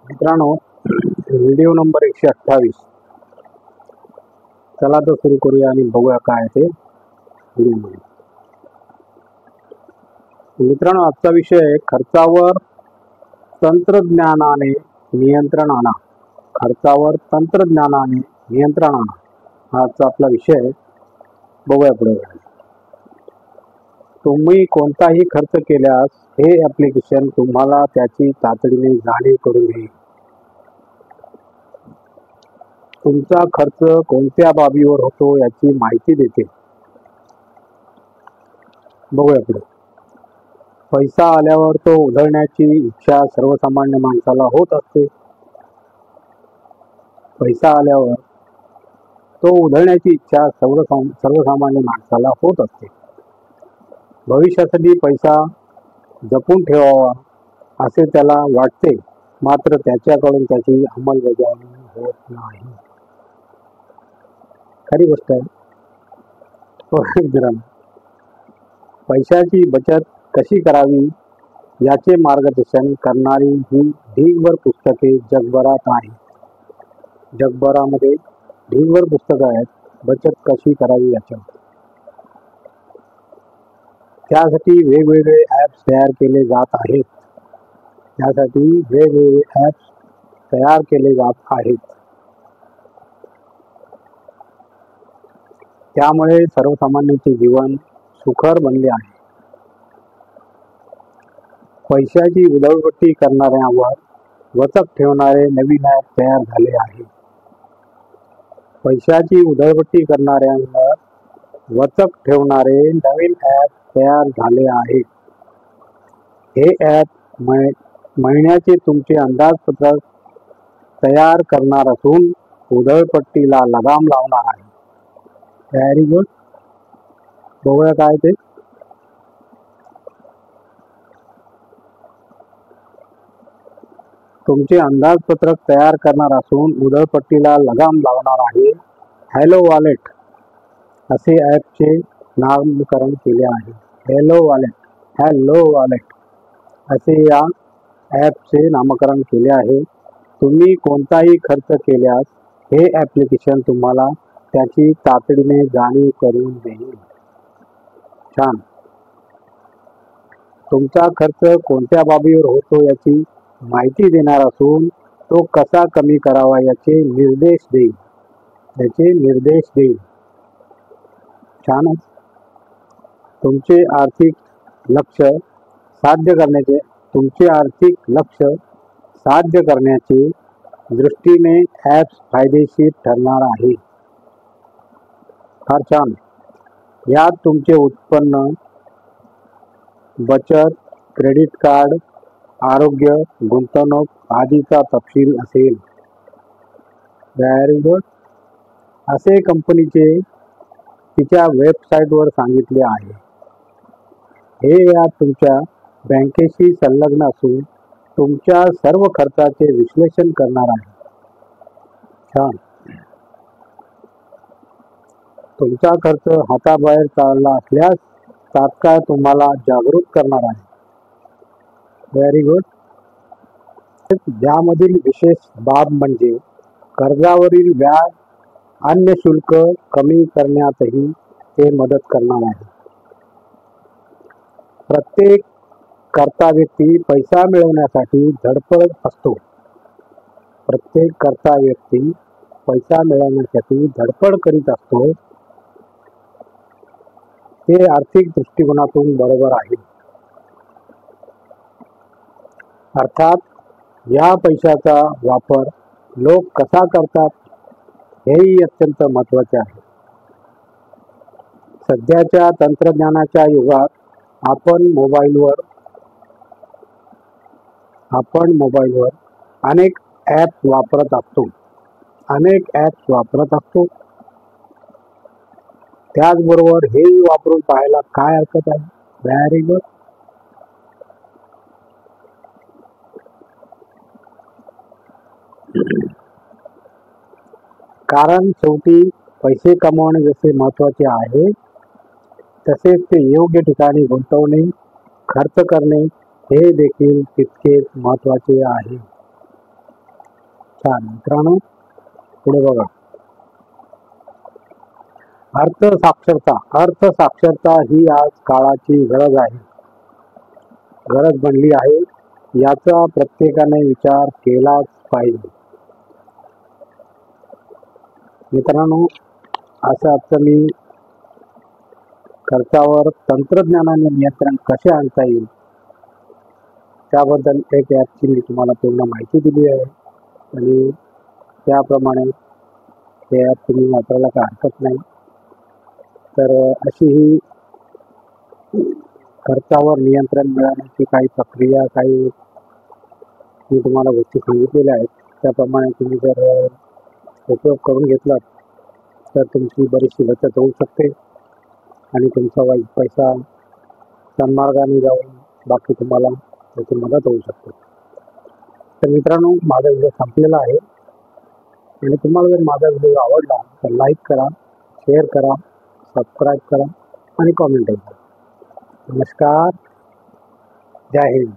मित्रांनो, video number 128. चला तर सुरू करूया आणि बघूया काय ते व्हिडिओमध्ये. मित्रांनो, आजचा विषय आहे खर्चावर तंत्रज्ञानाने नियंत्रण आणा. खर्चावर तंत्रज्ञानाने नियंत्रण आणा हा आजचा आपला विषय आहे. बघूया पुढे. तुम्ही कोणताही खर्च केल्यास हे ॲप्लिकेशन तुम्हाला त्याची तातडीने जाणीव करून घेईल. तुमचा खर्च कोणत्या बाबीवर होतो याची माहिती देते. बघूया पुढे. पैसा आल्यावर तो उधळण्याची इच्छा सर्वसामान्य माणसाला होत असते. पैसा आल्यावर तो उधळण्याची इच्छा सर्वसामान्य माणसाला होत असते. भविष्यासाठी पैसा जपून ठेवावा असे त्याला वाटते, मात्र त्याच्याकडून त्याची अंमलबजावणी होत नाही. खरी गोष्ट आहे. पैशाची बचत कशी करावी याचे मार्गदर्शन करणारी ही ढीगभर पुस्तके जगभरात आहेत. जगभरामध्ये ढीगभर पुस्तकं आहेत बचत कशी करावी याच्यावर. त्यासाठी वेगवेगळे ॲप्स तयार केले जात आहेत. त्यामुळे सर्वसामान्यांचे जीवन सुखर बनले आहे. पैशाची उधळपट्टी करणाऱ्यांवर वचक ठेवणारे नवीन ॲप तयार झाले आहे. पैशाची उधळपट्टी करणाऱ्यांवर वचक ठेवणारे नवीन ॲप तयार झाले आहे. हे ॲप महिन्याचे तुमचे अंदाजपत्रक तयार करणार असून उधळपट्टीला लगाम लावणार आहे. Very good. बघूया काय ते. तुमचे अंदाजपत्रक तयार करणार असून उधळपट्टीला लगाम लावणार आहे. हॅलो वॉलेट असे ॲपचे नामकरण केले आहे. हॅलो वॉलेट असे या ॲपचे नामकरण केले आहे. तुम्ही कोणताही खर्च केल्यास हे ॲप्लिकेशन तुम्हाला त्याची तातडीने जाणीव करून देईल. छान. तुमचा खर्च कोणत्या बाबीवर होतो याची माहिती देणार असून तो कसा कमी करावा याचे निर्देश देईल. छानच. तुमचे आर्थिक लक्ष साध्य करण्याचे दृष्टीने ॲप्स फायदेशीर ठरणार आहे. फार छान. यात तुमचे उत्पन्न, बचत, क्रेडिट कार्ड, आरोग्य, गुंतवणूक आदीचा तपशील असेल. Very good. असे कंपनीचे तिच्या वेबसाईटवर सांगितले आहे. हे ॲप तुमच्या बँकेशी संलग्न असून तुमच्या सर्व खर्चाचे विश्लेषण करणार आहे. छान. तुमचा खर्च हाताबाहेर चालला असल्यास तात्काळ तुम्हाला जागरूक करणार आहे. Very good. यामधील विशेष बाब म्हणजे कर्जावरील व्याज, अन्य शुल्क कमी करण्यातही ते मदत करणार आहे. प्रत्येक कर्ता व्यक्ती पैसा मिळवण्यासाठी धडपड करीत असतो. ते आर्थिक दृष्टिकोनातून बरोबर आहे. अर्थात या पैशाचा वापर लोक कसा करतात हेही अत्यंत महत्त्वाचे आहे. सध्याच्या तंत्रज्ञानाच्या युगात आपण मोबाईलवर अनेक ॲप्स वापरत असतो. त्याचबरोबर हेही वापरून पाहायला काय हरकत आहे. Very good. कारण शेवटी पैसे कमवणे जसे महत्त्वाचे आहे तसेच ते योग्य ठिकाणी गुंतवणे, खर्च करणे हे देखील तितकेच महत्त्वाचे आहे. छान मित्रांनो, पुढे बघा. अर्थ साक्षरता ही आज काळाची गरज आहे, गरज बनली आहे. याचा प्रत्येकाने विचार केलाच पाहिजे. मित्रांनो, असं आता मी खर्चावर तंत्रज्ञानाने नियंत्रण कसे आणता येईल त्याबद्दल एक ॲपची मी तुम्हाला पूर्ण माहिती दिली आहे आणि त्याप्रमाणे हे ॲप तुम्ही वापरायला काही हरकत नाही. तर अशी ही खर्चावर नियंत्रण मिळवण्याची काही प्रक्रिया, काही मी तुम्हाला गोष्टी सांगितलेल्या आहेत. त्याप्रमाणे तुम्ही जर उपयोग करून घेतला तर तुमची बरीचशी बचत होऊ शकते आणि तुमचा पैसा सन्मार्गाने जाऊन बाकी तुम्हाला त्याची मदत होऊ शकते. तर मित्रांनो, माझा व्हिडिओ संपलेला आहे आणि तुम्हाला जर माझा व्हिडिओ आवडला तर लाईक करा, शेअर करा, सबस्क्राईब करा आणि कॉमेंट करा. नमस्कार, जय हिंद.